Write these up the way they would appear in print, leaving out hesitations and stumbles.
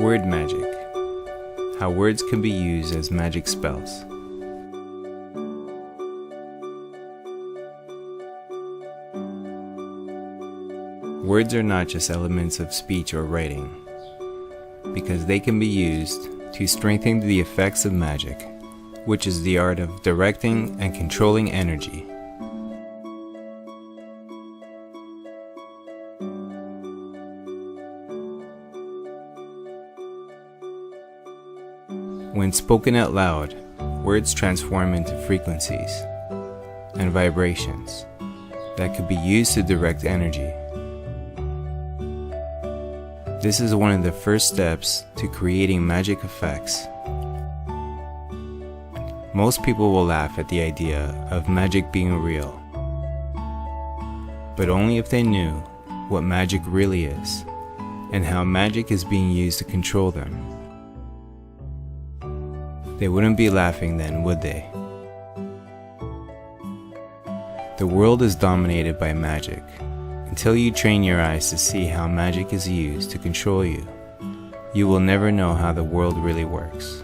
Word magic. How words can be used as magic spells. Words are not just elements of speech or writing, because they can be used to strengthen the effects of magic, which is the art of directing and controlling energy. When spoken out loud, words transform into frequencies and vibrations that could be used to direct energy. This is one of the first steps to creating magic effects. Most people will laugh at the idea of magic being real, but only if they knew what magic really is and how magic is being used to control them. They wouldn't be laughing then, would they? The world is dominated by magic. Until you train your eyes to see how magic is used to control you, you will never know how the world really works.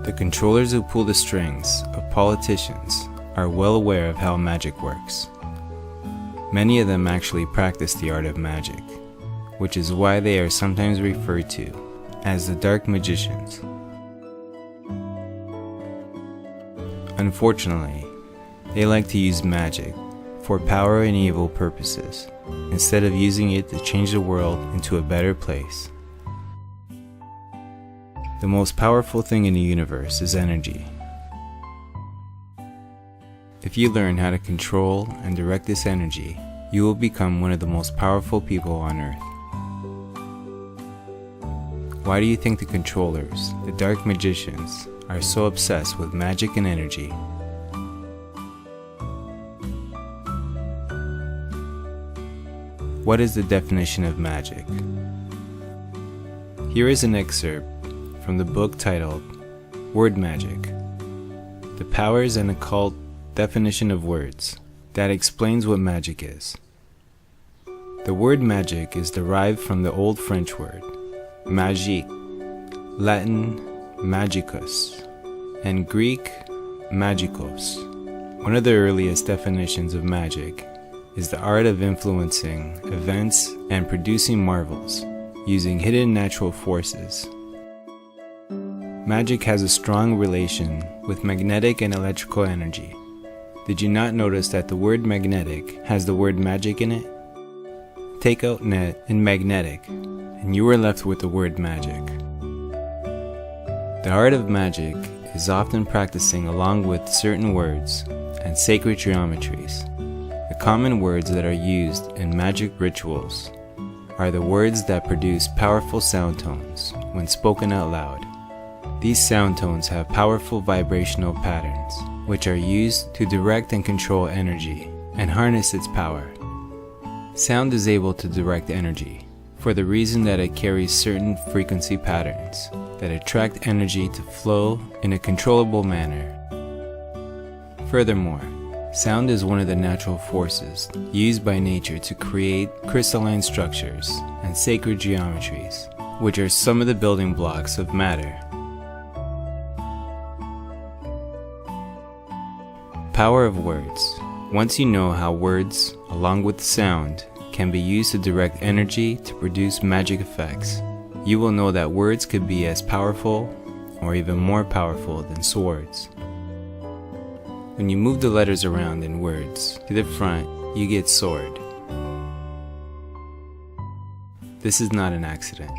The controllers who pull the strings of politicians are well aware of how magic works. Many of them actually practice the art of magic, which is why they are sometimes referred to as the dark magicians. Unfortunately, they like to use magic for power and evil purposes, instead of using it to change the world into a better place. The most powerful thing in the universe is energy. If you learn how to control and direct this energy, you will become one of the most powerful people on earth. Why do you think the controllers, the dark magicians, are so obsessed with magic and energy? What is the definition of magic? Here is an excerpt from the book titled Word Magic: The Powers and Occult Definition of Words, that explains what magic is. The word magic is derived from the Old French word magique, Latin magicus, and Greek magikos. One of the earliest definitions of magic is the art of influencing events and producing marvels using hidden natural forces. Magic has a strong relation with magnetic and electrical energy. Did you not notice that the word magnetic has the word magic in it? Take out net and magnetic, and you are left with the word magic. The art of magic is often practicing along with certain words and sacred geometries. The common words that are used in magic rituals are the words that produce powerful sound tones when spoken out loud. These sound tones have powerful vibrational patterns, which are used to direct and control energy and harness its power. Sound is able to direct energy for the reason that it carries certain frequency patterns that attract energy to flow in a controllable manner. Furthermore, sound is one of the natural forces used by nature to create crystalline structures and sacred geometries, which are some of the building blocks of matter. Power of words. Once you know how words, along with sound, can be used to direct energy to produce magic effects, you will know that words could be as powerful or even more powerful than swords. When you move the letters around in words to the front, you get sword. This is not an accident.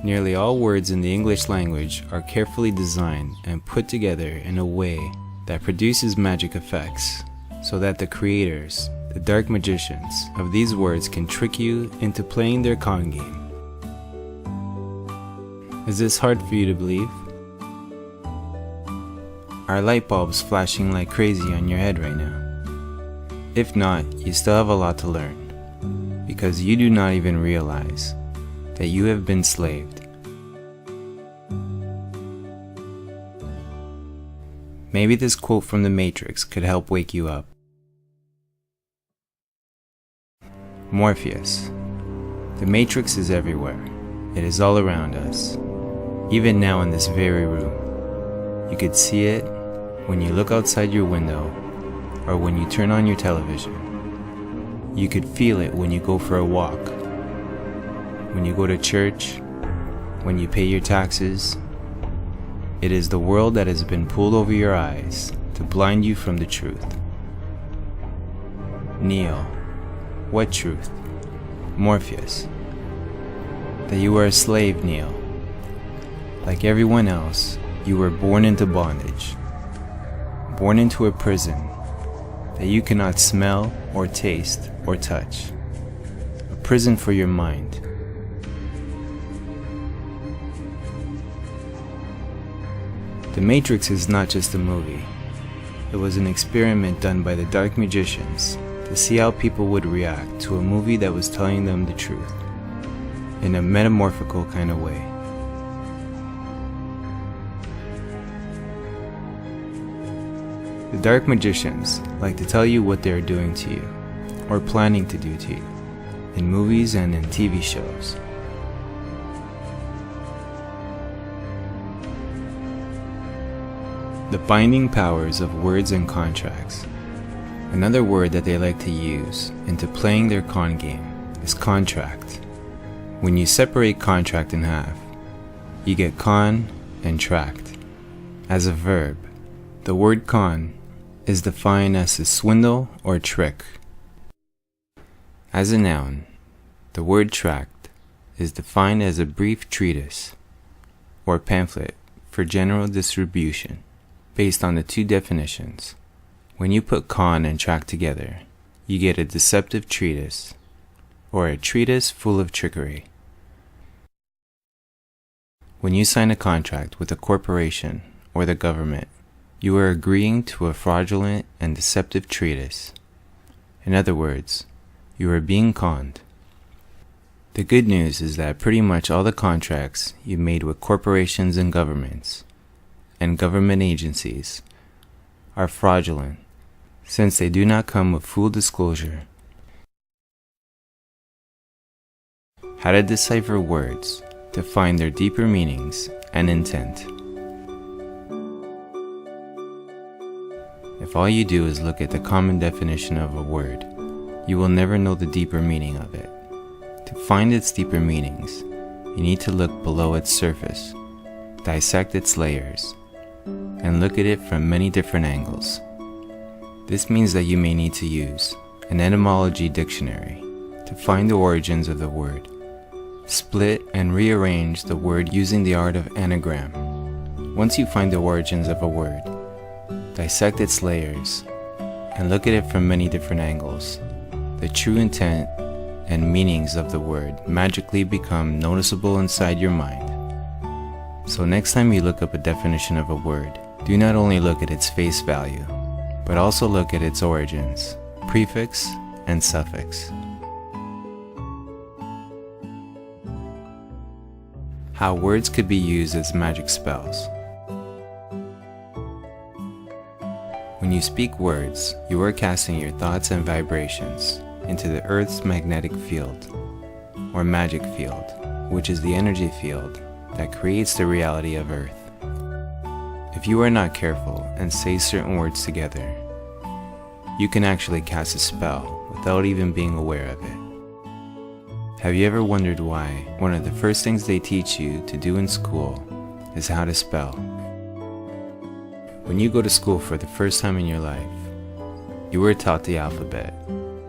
Nearly all words in the English language are carefully designed and put together in a way that produces magic effects, so that the creators, the dark magicians of these words, can trick you into playing their con game. Is this hard for you to believe? Are light bulbs flashing like crazy on your head right now? If not, you still have a lot to learn, because you do not even realize that you have been slaved. Maybe this quote from The Matrix could help wake you up. Morpheus. The Matrix is everywhere. It is all around us, even now in this very room. You could see it when you look outside your window or when you turn on your television. You could feel it when you go for a walk, when you go to church, when you pay your taxes. It is the world that has been pulled over your eyes to blind you from the truth. Neo. What truth? Morpheus. That you are a slave, Neo. Like everyone else, you were born into bondage. Born into a prison that you cannot smell or taste or touch. A prison for your mind. The Matrix is not just a movie. It was an experiment done by the dark magicians to see how people would react to a movie that was telling them the truth, in a metamorphical kind of way. The dark magicians like to tell you what they are doing to you, or planning to do to you, in movies and in TV shows. The binding powers of words and contracts. Another word that they like to use into playing their con game is contract. When you separate contract in half, you get con and tract. As a verb, the word con is defined as a swindle or trick. As a noun, the word tract is defined as a brief treatise or pamphlet for general distribution. Based on the two definitions, when you put con and tract together, you get a deceptive treatise, or a treatise full of trickery. When you sign a contract with a corporation or the government, you are agreeing to a fraudulent and deceptive treatise. In other words, you are being conned. The good news is that pretty much all the contracts you made with corporations and governments and government agencies are fraudulent, since they do not come with full disclosure. How to decipher words to find their deeper meanings and intent. If all you do is look at the common definition of a word, you will never know the deeper meaning of it. To find its deeper meanings, you need to look below its surface, dissect its layers, and look at it from many different angles. This means that you may need to use an etymology dictionary to find the origins of the word. Split and rearrange the word using the art of anagram. Once you find the origins of a word, dissect its layers and look at it from many different angles. The true intent and meanings of the word magically become noticeable inside your mind. So next time you look up a definition of a word, do not only look at its face value, but also look at its origins, prefix and suffix. How words could be used as magic spells. When you speak words, you are casting your thoughts and vibrations into the Earth's magnetic field, or magic field, which is the energy field that creates the reality of Earth. If you are not careful and say certain words together, you can actually cast a spell without even being aware of it. Have you ever wondered why one of the first things they teach you to do in school is how to spell? When you go to school for the first time in your life, you were taught the alphabet,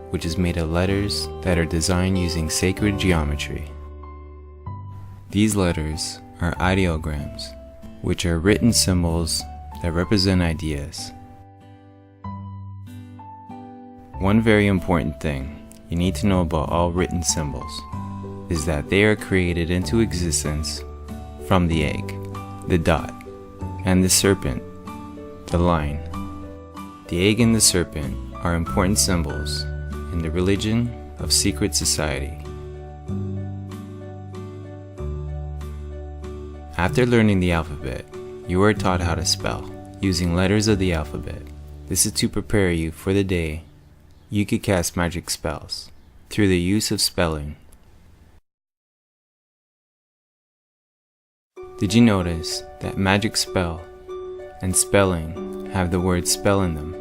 which is made of letters that are designed using sacred geometry. These letters are ideograms, which are written symbols that represent ideas. One very important thing you need to know about all written symbols is that they are created into existence from the egg, the dot, and the serpent, the line. The egg and the serpent are important symbols in the religion of secret society. After learning the alphabet, you are taught how to spell using letters of the alphabet. This is to prepare you for the day you could cast magic spells through the use of spelling. Did you notice that magic spell and spelling have the word spell in them?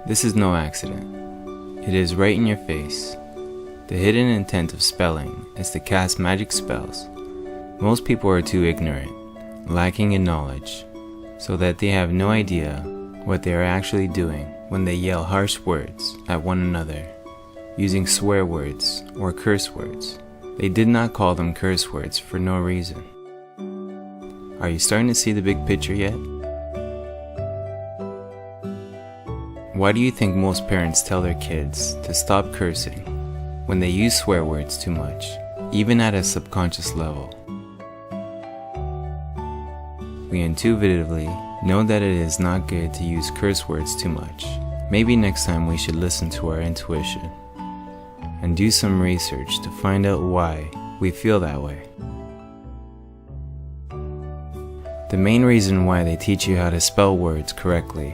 This is no accident. It is right in your face. The hidden intent of spelling is to cast magic spells. Most people are too ignorant, lacking in knowledge, so that they have no idea what they are actually doing when they yell harsh words at one another, using swear words or curse words. They did not call them curse words for no reason. Are you starting to see the big picture yet? Why do you think most parents tell their kids to stop cursing when they use swear words too much, even at a subconscious level? We intuitively know that it is not good to use curse words too much. Maybe next time we should listen to our intuition and do some research to find out why we feel that way. The main reason why they teach you how to spell words correctly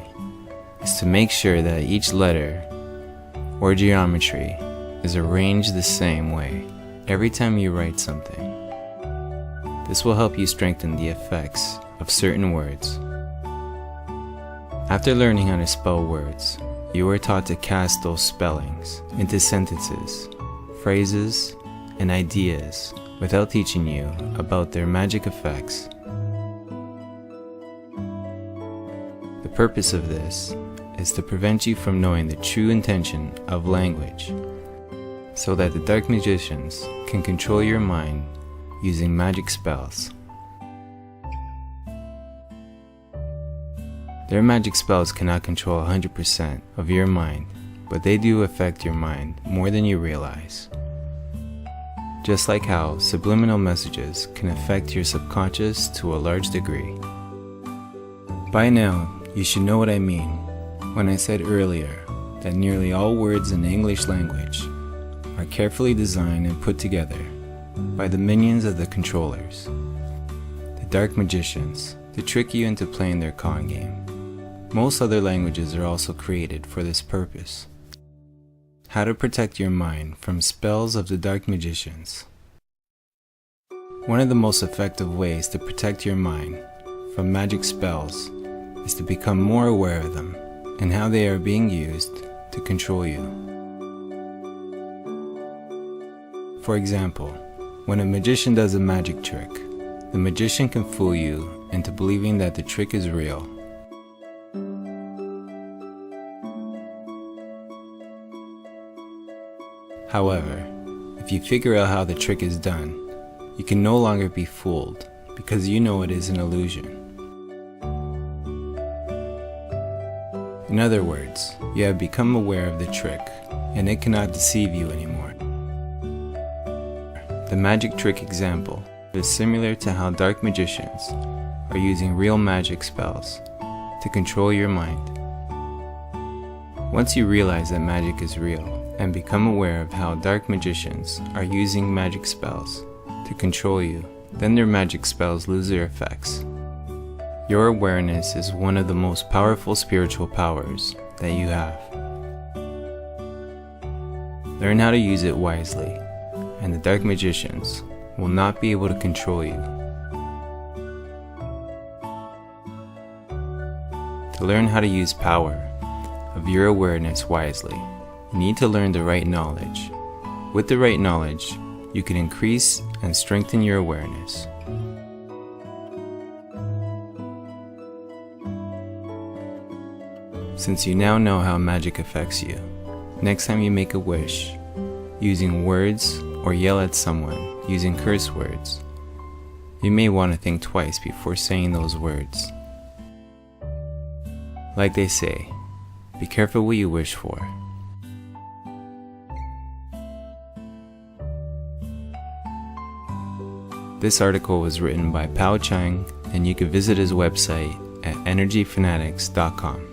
is to make sure that each letter or geometry is arranged the same way every time you write something. This will help you strengthen the effects of certain words. After learning how to spell words, you are taught to cast those spellings into sentences, phrases, and ideas without teaching you about their magic effects. The purpose of this is to prevent you from knowing the true intention of language, so that the dark magicians can control your mind using magic spells. Their magic spells cannot control 100% of your mind, but they do affect your mind more than you realize. Just like how subliminal messages can affect your subconscious to a large degree. By now, you should know what I mean when I said earlier that nearly all words in the English language are carefully designed and put together by the minions of the controllers, the dark magicians, to trick you into playing their con game. Most other languages are also created for this purpose. How to protect your mind from spells of the dark magicians. One of the most effective ways to protect your mind from magic spells is to become more aware of them and how they are being used to control you. For example, when a magician does a magic trick, the magician can fool you into believing that the trick is real. However, if you figure out how the trick is done, you can no longer be fooled because you know it is an illusion. In other words, you have become aware of the trick and it cannot deceive you anymore. The magic trick example is similar to how dark magicians are using real magic spells to control your mind. Once you realize that magic is real and become aware of how dark magicians are using magic spells to control you, then their magic spells lose their effects. Your awareness is one of the most powerful spiritual powers that you have. Learn how to use it wisely, and the dark magicians will not be able to control you. To learn how to use power of your awareness wisely, you need to learn the right knowledge. With the right knowledge, you can increase and strengthen your awareness. Since you now know how magic affects you, next time you make a wish using words or yell at someone using curse words, you may want to think twice before saying those words. Like they say, be careful what you wish for. This article was written by Pao Chang, and you can visit his website at energyfanatics.com.